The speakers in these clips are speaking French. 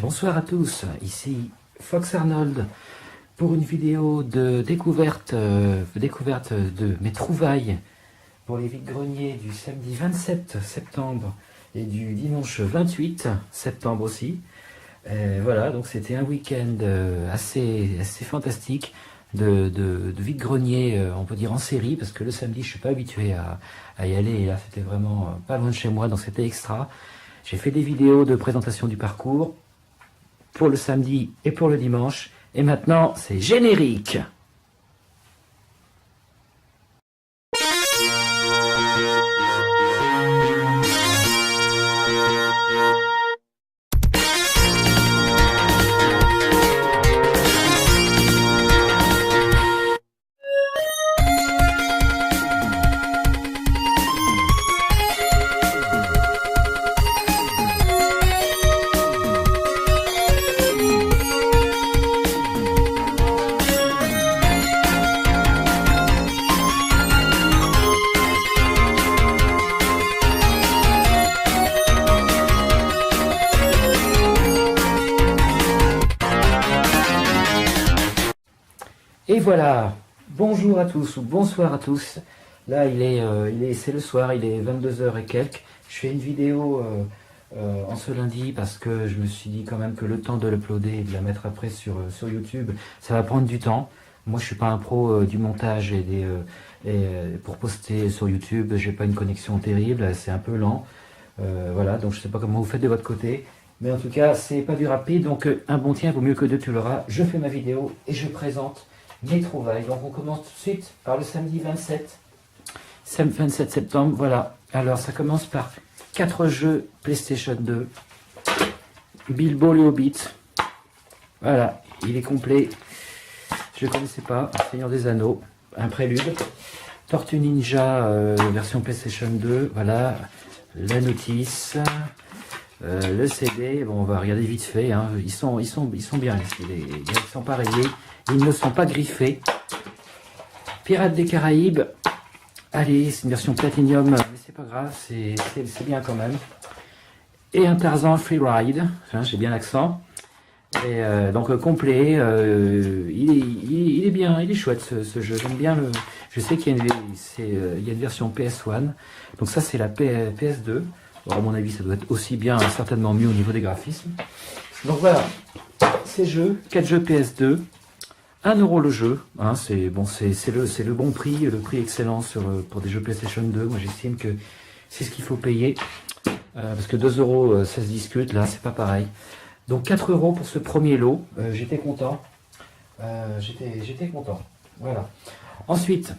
Bonsoir à tous, ici Fox Arnold pour une vidéo de découverte de mes trouvailles pour les vides-greniers du samedi 27 septembre et du dimanche 28 septembre aussi. Voilà, donc c'était un week-end assez fantastique de vide-greniers, on peut dire en série, parce que le samedi je suis pas habitué à y aller et là c'était vraiment pas loin de chez moi, donc c'était extra. J'ai fait des vidéos de présentation du parcours pour le samedi et pour le dimanche. Et maintenant, c'est générique. Et voilà, bonjour à tous ou bonsoir à tous. Là, c'est le soir, il est 22 h et quelques. Je fais une vidéo en ce lundi parce que je me suis dit quand même que le temps de l'uploader et de la mettre après sur YouTube, ça va prendre du temps. Moi, je suis pas un pro du montage et pour poster sur YouTube, j'ai pas une connexion terrible, c'est un peu lent. Voilà, donc je sais pas comment vous faites de votre côté. Mais en tout cas, c'est pas du rapide, donc un bon tien vaut mieux que deux, tu l'auras. Je fais ma vidéo et je présente mes trouvailles. Donc on commence tout de suite par le samedi 27 septembre. Voilà, alors ça commence par 4 jeux PlayStation 2. Bilbo le Hobbit. Voilà, il est complet. Je ne connaissais pas. Seigneur des Anneaux, un prélude. Tortue Ninja, version PlayStation 2. Voilà, la notice. Le CD, bon, on va regarder vite fait, hein. Ils sont bien, ils sont pas rayés, ils ne sont pas griffés. Pirates des Caraïbes, allez, c'est une version Platinum, mais c'est pas grave, c'est bien quand même. Et un Tarzan Freeride, hein, j'ai bien l'accent. Et donc complet, il est bien, il est chouette ce jeu, j'aime bien le. Je sais qu'il y a une version PS1, donc ça c'est la PS2. Alors, à mon avis, ça doit être aussi bien, certainement mieux au niveau des graphismes. Donc voilà, ces jeux, 4 jeux PS2, 1 € le jeu. Hein, c'est le bon prix, le prix excellent pour des jeux PlayStation 2. Moi, j'estime que c'est ce qu'il faut payer. Parce que 2 €, ça se discute, là, c'est pas pareil. Donc 4 € pour ce premier lot. J'étais content. J'étais content. Voilà. Ensuite,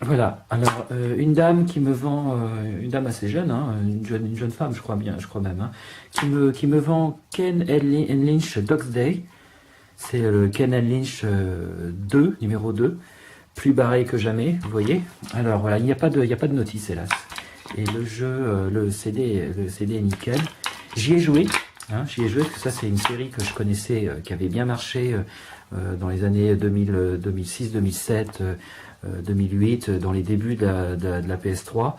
voilà, alors une dame qui me vend, une dame assez jeune, hein, une jeune femme je crois même, hein, qui me vend Ken Lynch Dog's Day. C'est le Ken Lynch 2, numéro 2, plus barré que jamais, vous voyez. Alors voilà, il n'y a pas de notice hélas. Et le jeu, le CD est nickel. J'y ai joué, parce que ça c'est une série que je connaissais, qui avait bien marché dans les années 2006, 2007, 2008, dans les débuts de la PS3.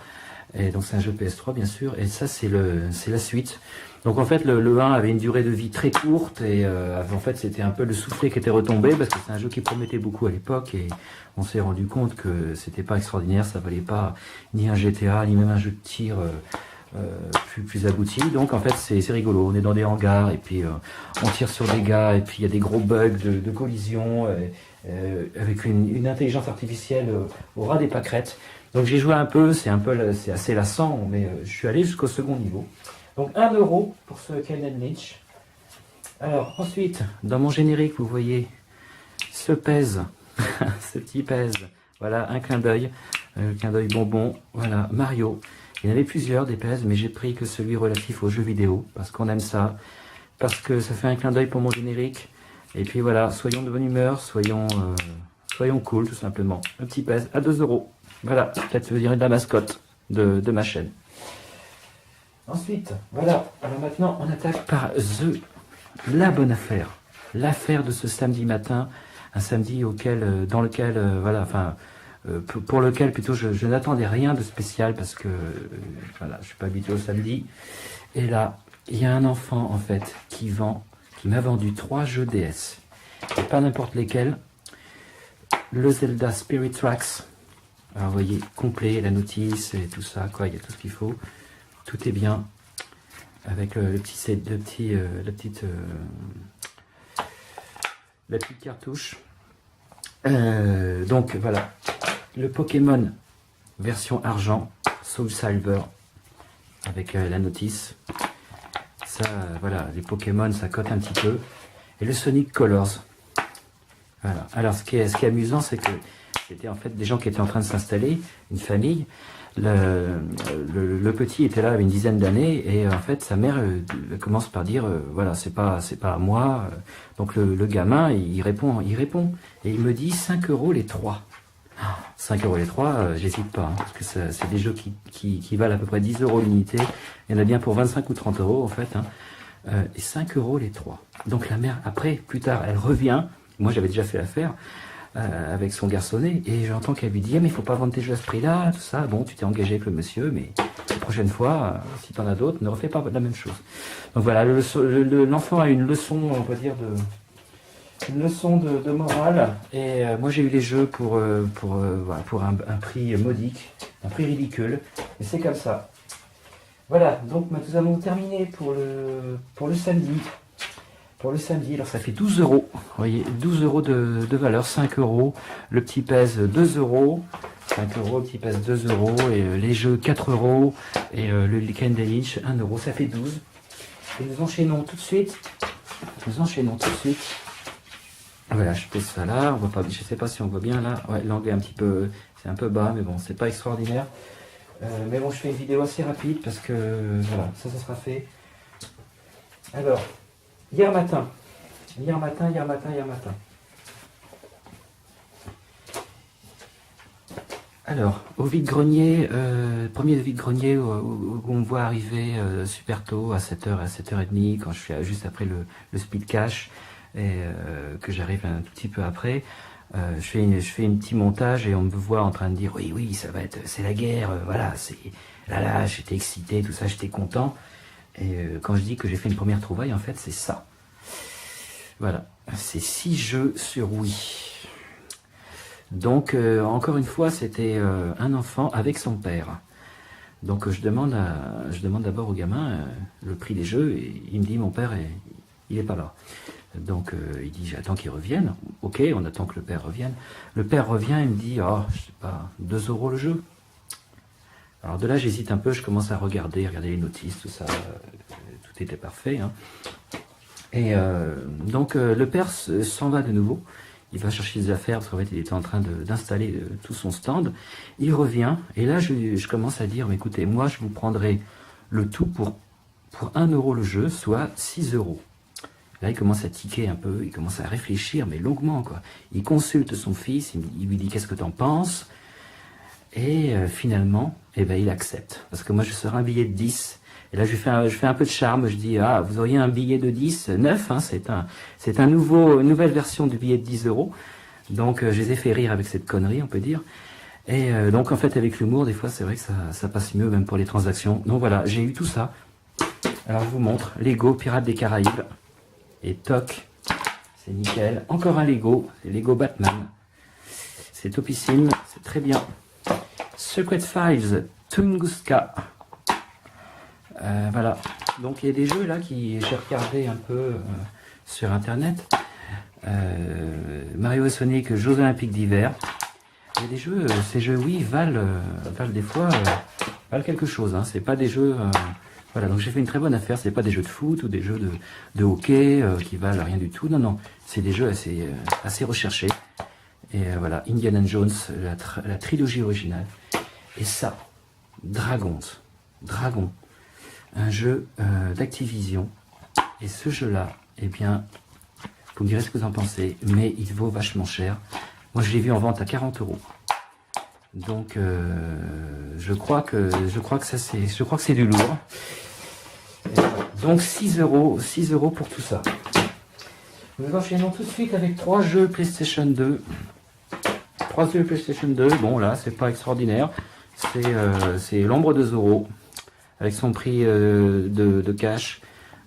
Et donc c'est un jeu PS3 bien sûr, et ça c'est la suite. Donc en fait le 1 avait une durée de vie très courte, et en fait c'était un peu le soufflet qui était retombé, parce que c'est un jeu qui promettait beaucoup à l'époque, et on s'est rendu compte que c'était pas extraordinaire, ça valait pas ni un GTA, ni même un jeu de tir plus abouti. Donc en fait c'est rigolo, on est dans des hangars, et puis on tire sur des gars, et puis il y a des gros bugs de collision, avec une intelligence artificielle au ras des pâquerettes. Donc j'ai joué un peu, c'est assez lassant, mais je suis allé jusqu'au second niveau. Donc 1 € pour ce Ken Lynch. Alors ensuite, dans mon générique, vous voyez ce pèse, ce petit pèse. Voilà, un clin d'œil bonbon. Voilà, Mario. Il y en avait plusieurs des pèses, mais j'ai pris que celui relatif aux jeux vidéo, parce qu'on aime ça, parce que ça fait un clin d'œil pour mon générique. Et puis voilà, soyons de bonne humeur, soyons cool tout simplement. Un petit pèse à 2 €. Voilà, peut-être je dirais de la mascotte de ma chaîne. Ensuite, voilà, alors maintenant on attaque par la bonne affaire. L'affaire de ce samedi matin, un samedi dans lequel, voilà, enfin, pour lequel plutôt je n'attendais rien de spécial, parce que voilà, je suis pas habitué au samedi. Et là, il y a un enfant en fait qui m'a vendu 3 jeux DS. Et pas n'importe lesquels. Le Zelda Spirit Tracks. Alors vous voyez, complet, la notice et tout ça, quoi, il y a tout ce qu'il faut. Tout est bien. Avec la petite cartouche. Donc voilà, le Pokémon version argent, Soul Silver, avec la notice. Ça, voilà, les Pokémon, ça cote un petit peu. Et le Sonic Colors. Voilà. Alors, ce qui est amusant, c'est que c'était en fait des gens qui étaient en train de s'installer, une famille. Le petit était là avec une dizaine d'années et en fait sa mère commence par dire voilà, c'est pas à moi. Donc le gamin il répond et il me dit 5 € les 3. 5 € les 3, j'hésite pas, hein, parce que c'est des jeux qui valent à peu près 10 € l'unité. Il y en a bien pour 25 ou 30 € en fait, hein. Et 5 € les 3. Donc la mère, après, plus tard, elle revient. Moi j'avais déjà fait l'affaire avec son garçonnet et j'entends qu'elle lui dit mais il faut pas vendre tes jeux à ce prix-là, tout ça. Bon, tu t'es engagé avec le monsieur, mais la prochaine fois, si tu en as d'autres, ne refais pas la même chose. Donc voilà, l'enfant a une leçon, on va dire, une leçon de morale. Et moi j'ai eu les jeux pour un prix modique, un prix ridicule. Et c'est comme ça. Voilà, donc nous avons terminé pour le samedi. Pour le samedi, alors ça fait 12 €. Vous voyez, 12 € de valeur, 5 €. Le petit pèse 2 €. 5 €, le petit pèse 2 €. Et les jeux 4 €. Et le Weekend Lynch 1 €. Ça fait 12. Et nous enchaînons tout de suite. Voilà, je pose ça là. On voit pas, je sais pas si on voit bien là. Ouais, l'angle est un petit peu, c'est un peu bas, mais bon, c'est pas extraordinaire. Mais bon, je fais une vidéo assez rapide parce que voilà, ça sera fait. Alors. Hier matin. Alors, au vide-grenier, premier vide-grenier où on me voit arriver super tôt, à 7h, à 7h30, quand je suis juste après le speed cash, et que j'arrive un tout petit peu après. Je fais un petit montage et on me voit en train de dire oui, ça va être, c'est la guerre, voilà, c'est là, j'étais excité, tout ça, j'étais content. Et quand je dis que j'ai fait une première trouvaille, en fait, c'est ça. Voilà, c'est 6 jeux sur Wii. Donc, encore une fois, c'était un enfant avec son père. Donc, je demande d'abord au gamin le prix des jeux, et il me dit, mon père, il n'est pas là. Donc, il dit, j'attends qu'il revienne. Ok, on attend que le père revienne. Le père revient, il me dit, oh, je sais pas, 2 € le jeu. Alors de là, j'hésite un peu, je commence à regarder les notices, tout ça, tout était parfait, hein. Et donc le père s'en va de nouveau, il va chercher des affaires, parce qu'en fait il était en train d'installer tout son stand, il revient, et là je commence à dire, mais écoutez, moi je vous prendrai le tout pour 1 € le jeu, soit 6 €. Là il commence à tiquer un peu, il commence à réfléchir, mais longuement quoi. Il consulte son fils, il lui dit, qu'est-ce que t'en penses? Et finalement, eh ben, il accepte. Parce que moi, je sors un billet de 10. Et là, je fais un peu de charme. Je dis, ah, vous auriez un billet de 10, neuf, hein, c'est une nouvelle version du billet de 10 €. Donc, je les ai fait rire avec cette connerie, on peut dire. Et donc, en fait, avec l'humour, des fois, c'est vrai que ça passe mieux, même pour les transactions. Donc voilà, j'ai eu tout ça. Alors, je vous montre. Lego, Pirates des Caraïbes. Et toc, c'est nickel. Encore un Lego, c'est Lego Batman. C'est topissime, c'est très bien. Secret Files, Tunguska. Voilà. Donc il y a des jeux là qui j'ai regardé un peu sur internet. Mario et Sonic, Jeux Olympiques d'hiver. Il y a des jeux, ces jeux oui valent des fois valent quelque chose. Hein. C'est pas des jeux. Voilà, donc j'ai fait une très bonne affaire. C'est pas des jeux de foot ou des jeux de hockey qui valent rien du tout. Non, c'est des jeux assez recherchés. Et voilà, Indiana Jones, la trilogie originale. Et ça, Dragon, un jeu d'Activision. Et ce jeu-là, eh bien, vous me direz ce que vous en pensez, mais il vaut vachement cher. Moi, je l'ai vu en vente à 40 €. Donc, je crois que c'est du lourd. Donc 6 € pour tout ça. Nous enchaînons tout de suite avec 3 jeux PlayStation 2. 3 jeux PlayStation 2, bon là, c'est pas extraordinaire. C'est l'ombre de Zorro, avec son prix de cash.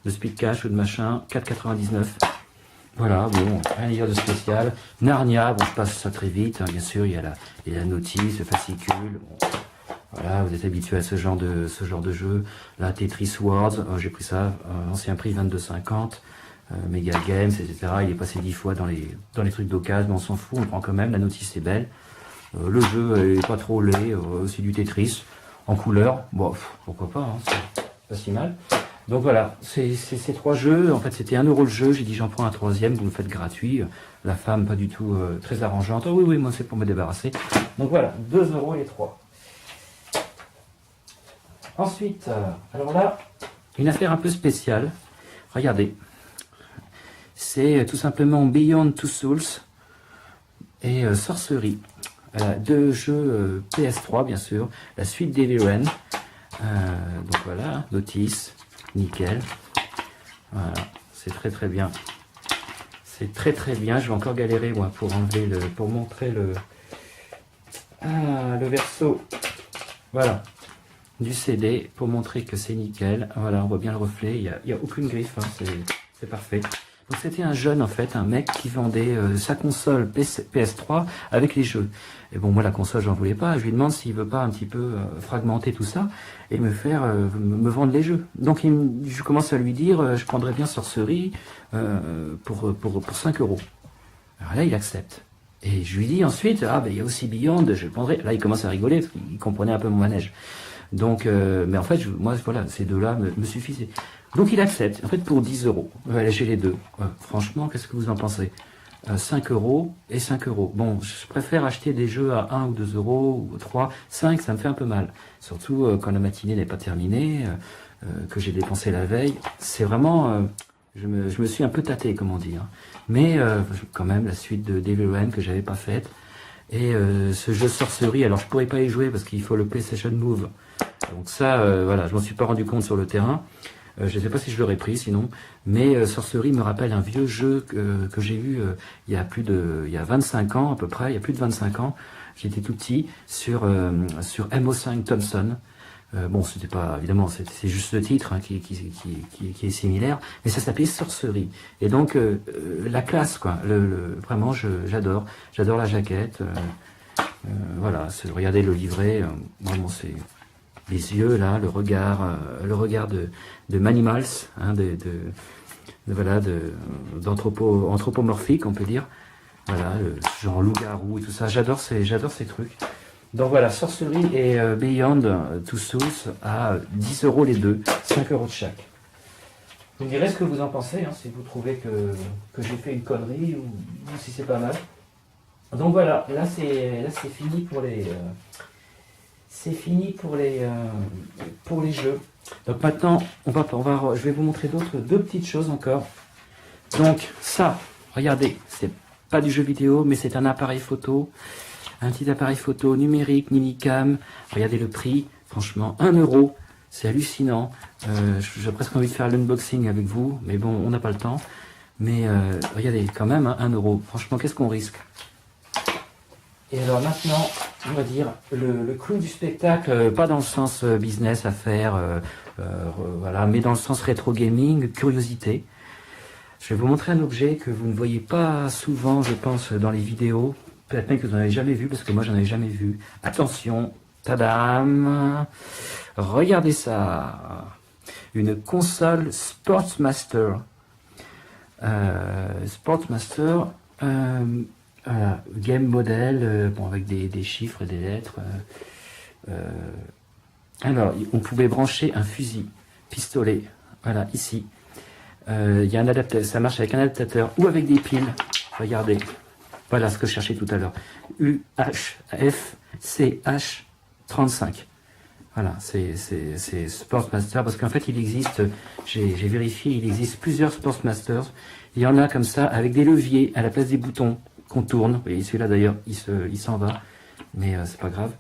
de speed cash ou de machin, 4,99. Voilà, bon, rien à dire de spécial. Narnia, bon, je passe ça très vite, hein, bien sûr, il y a la notice, le fascicule. Bon, voilà, vous êtes habitué à ce genre de jeu. Là, Tetris Worlds, j'ai pris ça, ancien prix 22,50. Mega Games, etc. Il est passé 10 fois dans les trucs d'occasion, mais on s'en fout, on prend quand même. La notice est belle. Le jeu est pas trop laid, c'est du Tetris en couleur. Bon, pourquoi pas, hein, c'est pas si mal. Donc voilà, c'est ces 3 jeux. En fait, c'était 1 € le jeu. J'ai dit j'en prends un 3e, vous le faites gratuit. La femme, pas du tout très arrangeante. Oh oui, moi c'est pour me débarrasser. Donc voilà, 2 € les 3. Ensuite, alors là, une affaire un peu spéciale. Regardez. C'est tout simplement Beyond Two Souls et Sorcery. 2 jeux PS3, bien sûr. La suite d'Heavy Rain. Donc voilà, notice. Nickel. Voilà, c'est très bien. C'est très bien. Je vais encore galérer moi pour enlever pour montrer le verso. Voilà, du CD pour montrer que c'est nickel. Voilà, on voit bien le reflet. Il y a aucune griffe. Hein, c'est parfait. Donc c'était un jeune en fait, un mec qui vendait sa console PS3 avec les jeux. Et bon, moi la console j'en voulais pas. Je lui demande s'il veut pas un petit peu fragmenter tout ça et me faire me vendre les jeux. Donc je commence à lui dire je prendrais bien Sorcery pour 5 €. Alors là il accepte. Et je lui dis ensuite il y a aussi Beyond, je le prendrai. Là il commence à rigoler parce qu'il comprenait un peu mon manège. Donc mais en fait moi voilà, ces deux-là me suffisaient. Donc il accepte, en fait pour 10 €. J'ai les deux. Franchement, qu'est-ce que vous en pensez 5 € et 5 €. Bon, je préfère acheter des jeux à 1 ou 2 € ou 3, 5, ça me fait un peu mal. Surtout quand la matinée n'est pas terminée, que j'ai dépensé la veille. C'est vraiment... je me suis un peu tâté, comme on dit. Hein. Mais quand même, la suite de Devil Rain que j'avais pas faite. Et ce jeu Sorcery, alors je pourrais pas y jouer parce qu'il faut le PlayStation Move. Donc ça, voilà, je m'en suis pas rendu compte sur le terrain. Je ne sais pas si je l'aurais pris sinon, mais Sorcery me rappelle un vieux jeu que j'ai eu il y a 25 ans à peu près, il y a plus de 25 ans, j'étais tout petit, sur MO5 Thompson. Bon, c'était pas, évidemment, c'est juste le titre hein, qui est similaire, mais ça s'appelait Sorcery. Et donc, la classe, quoi, vraiment, j'adore la jaquette, voilà, regardez le livret, vraiment c'est... Les yeux là, le regard de Manimals, hein, d'anthropomorphique, on peut dire. Voilà, genre loup-garou et tout ça. J'adore ces trucs. Donc voilà, Sorcery et Beyond Two Souls à 10 € les deux, 5 € de chaque. Vous me direz ce que vous en pensez, hein, si vous trouvez que j'ai fait une connerie ou si c'est pas mal. Donc voilà, là c'est fini pour les. C'est fini pour les jeux. Donc maintenant, je vais vous montrer deux petites choses encore. Donc ça, regardez, c'est pas du jeu vidéo, mais c'est un appareil photo. Un petit appareil photo numérique, Minicam. Regardez le prix, franchement, 1 €. C'est hallucinant. J'ai presque envie de faire l'unboxing avec vous, mais bon, on n'a pas le temps. Mais regardez, quand même, hein, 1 €. Franchement, qu'est-ce qu'on risque? Et alors maintenant, on va dire, le clou du spectacle, pas dans le sens business, affaires, voilà, mais dans le sens rétro gaming, curiosité. Je vais vous montrer un objet que vous ne voyez pas souvent, je pense, dans les vidéos. Peut-être même que vous n'en avez jamais vu, parce que moi, j'en avais jamais vu. Attention, tadam! Regardez ça! Une console Sportsmaster. Sportsmaster... voilà, game model, bon, avec des chiffres et des lettres. Alors, on pouvait brancher un fusil, pistolet, voilà, ici. Il y a un adaptateur, ça marche avec un adaptateur ou avec des piles. Regardez, voilà ce que je cherchais tout à l'heure. UHFCH35. Voilà, c'est Sportsmaster, parce qu'en fait, il existe, j'ai vérifié, il existe plusieurs Sportsmasters. Il y en a comme ça, avec des leviers à la place des boutons qu'on tourne. Vous voyez, celui-là d'ailleurs, il s'en va, mais c'est pas grave.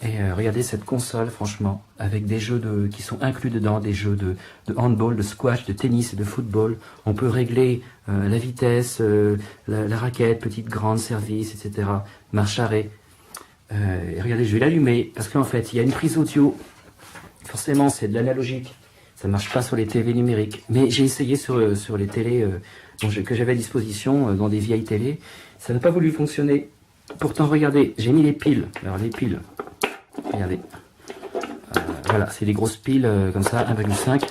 Et regardez cette console, franchement, avec des jeux qui sont inclus dedans, des jeux de handball, de squash, de tennis et de football. On peut régler la vitesse, la raquette, petite, grande, service, etc. Marche arrêt. Et regardez, je vais l'allumer, parce qu'en fait, il y a une prise audio. Forcément, c'est de l'analogique. Ça marche pas sur les TV numériques. Mais j'ai essayé sur les télés que j'avais à disposition, dans des vieilles télés. Ça n'a pas voulu fonctionner. Pourtant, regardez, j'ai mis les piles. Alors, les piles, regardez. Voilà, c'est des grosses piles comme ça, 1,5.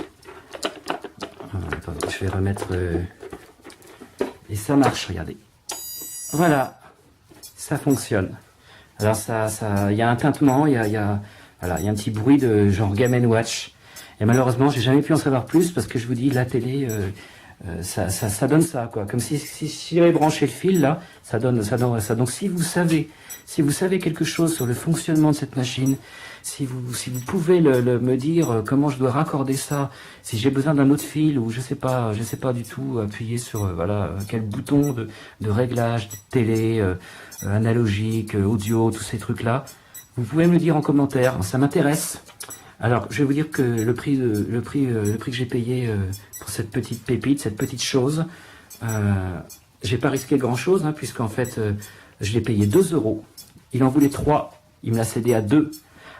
Attendez, je vais remettre... et ça marche, regardez. Voilà, ça fonctionne. Alors, il y a un tintement, il y a un petit bruit de genre Game & Watch. Et malheureusement, j'ai jamais pu en savoir plus parce que je vous dis, la télé, ça donne ça, quoi. Comme si j'avais branché le fil, là, ça donne ça. Donc, si vous savez quelque chose sur le fonctionnement de cette machine, si vous pouvez me dire comment je dois raccorder ça, si j'ai besoin d'un autre fil ou je sais pas du tout appuyer sur quel bouton de réglage de télé analogique, audio, tous ces trucs là, vous pouvez me le dire en commentaire, ça m'intéresse. Alors je vais vous dire que le prix que j'ai payé pour cette petite pépite, cette petite chose, j'ai pas risqué grand chose puisqu'en fait je l'ai payé 2 €. Il en voulait 3, il me l'a cédé à 2.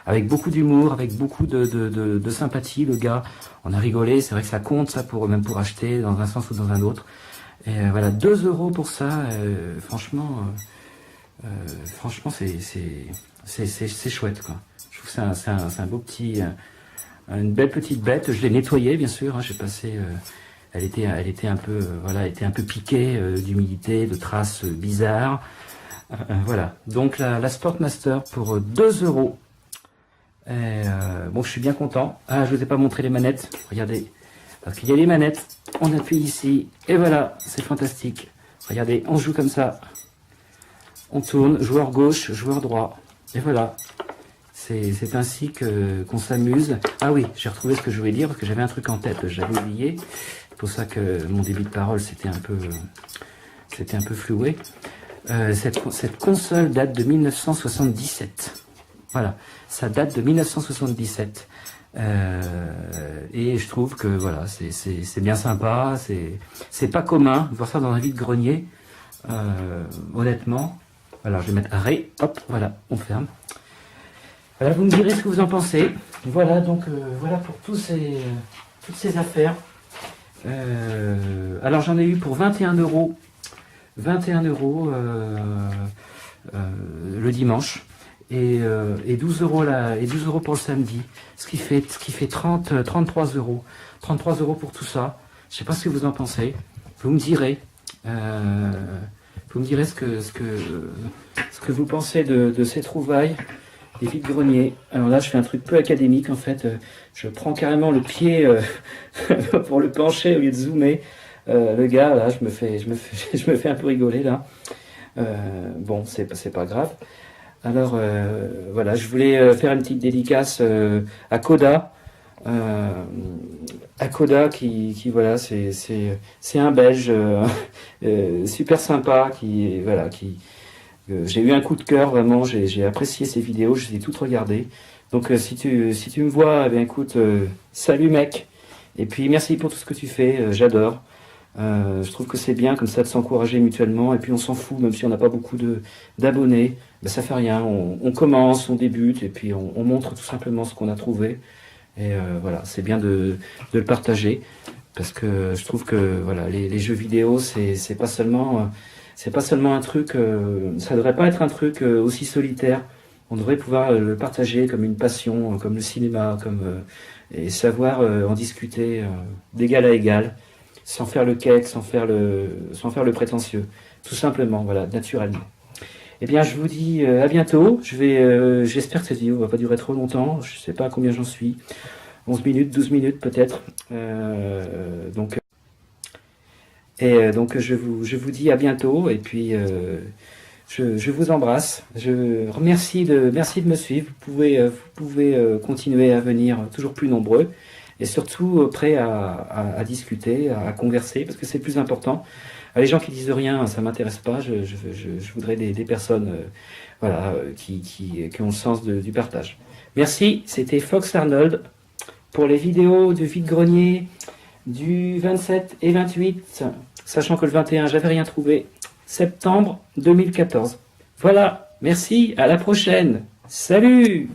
Avec beaucoup d'humour, avec beaucoup de sympathie, le gars. On a rigolé, c'est vrai que ça compte, ça, même pour acheter dans un sens ou dans un autre. Et voilà, 2 € pour ça, franchement, c'est chouette, quoi. Je trouve que c'est un beau petit, une belle petite bête. Je l'ai nettoyée, bien sûr, j'ai passé, elle était un peu, elle était un peu piquée d'humidité, de traces bizarres. Voilà, donc la Sportmaster pour 2 €. Bon, je suis bien content. Ah, je vous ai pas montré les manettes. Regardez, parce qu'il y a les manettes. On appuie ici et voilà, c'est fantastique. Regardez, on joue comme ça. On tourne, joueur gauche, joueur droit. Et voilà, c'est ainsi qu'on s'amuse. Ah oui, j'ai retrouvé ce que je voulais dire parce que j'avais un truc en tête. J'avais oublié. C'est pour ça que mon début de parole c'était un peu floué. Cette console date de 1977. Voilà, ça date de 1977 et je trouve que voilà, c'est bien sympa, c'est pas commun de voir ça dans un vide-grenier, honnêtement. Alors je vais mettre arrêt, hop, voilà, on ferme. Voilà, vous me direz ce que vous en pensez. Voilà, donc voilà pour toutes ces affaires. Alors j'en ai eu pour 21 €, 21 € le dimanche. Et 12 € et 12 € pour le samedi, ce qui fait 33 €. 33 € pour tout ça. Je sais pas ce que vous en pensez. Vous me direz. Vous me direz ce que vous pensez de ces trouvailles des vides-greniers. Alors là, je fais un truc peu académique en fait. Je prends carrément le pied pour le pencher au lieu de zoomer. Le gars, là, je me fais un peu rigoler là. Bon, c'est pas grave. Alors voilà, je voulais faire une petite dédicace à Koda. À Koda qui voilà, c'est un Belge super sympa qui j'ai eu un coup de cœur vraiment, j'ai apprécié ses vidéos, je les ai toutes regardées. Donc si tu me vois, écoute, salut mec. Et puis merci pour tout ce que tu fais, j'adore. Je trouve que c'est bien comme ça de s'encourager mutuellement et puis on s'en fout même si on n'a pas beaucoup d'abonnés, ben ça fait rien, on commence, on débute et puis on montre tout simplement ce qu'on a trouvé et voilà, c'est bien de le partager parce que je trouve que voilà, les jeux vidéo c'est pas seulement un truc, ça devrait pas être un truc aussi solitaire, on devrait pouvoir le partager comme une passion, comme le cinéma, et savoir en discuter d'égal à égal. Sans faire le cake, sans faire le prétentieux. Tout simplement, voilà, naturellement. Eh bien, je vous dis à bientôt. J'espère que cette vidéo va pas durer trop longtemps. Je sais pas à combien j'en suis. 11 minutes, 12 minutes peut-être. Donc je vous dis à bientôt. Et puis, je vous embrasse. Merci de me suivre. Vous pouvez continuer à venir toujours plus nombreux. Et surtout prêt à discuter, à converser, parce que c'est plus important. Les gens qui disent rien, ça m'intéresse pas. Je voudrais des personnes qui ont le sens du partage. Merci, c'était Fox Arnold pour les vidéos de vide-grenier du 27 et 28, sachant que le 21, j'avais rien trouvé, septembre 2014. Voilà, merci, à la prochaine. Salut!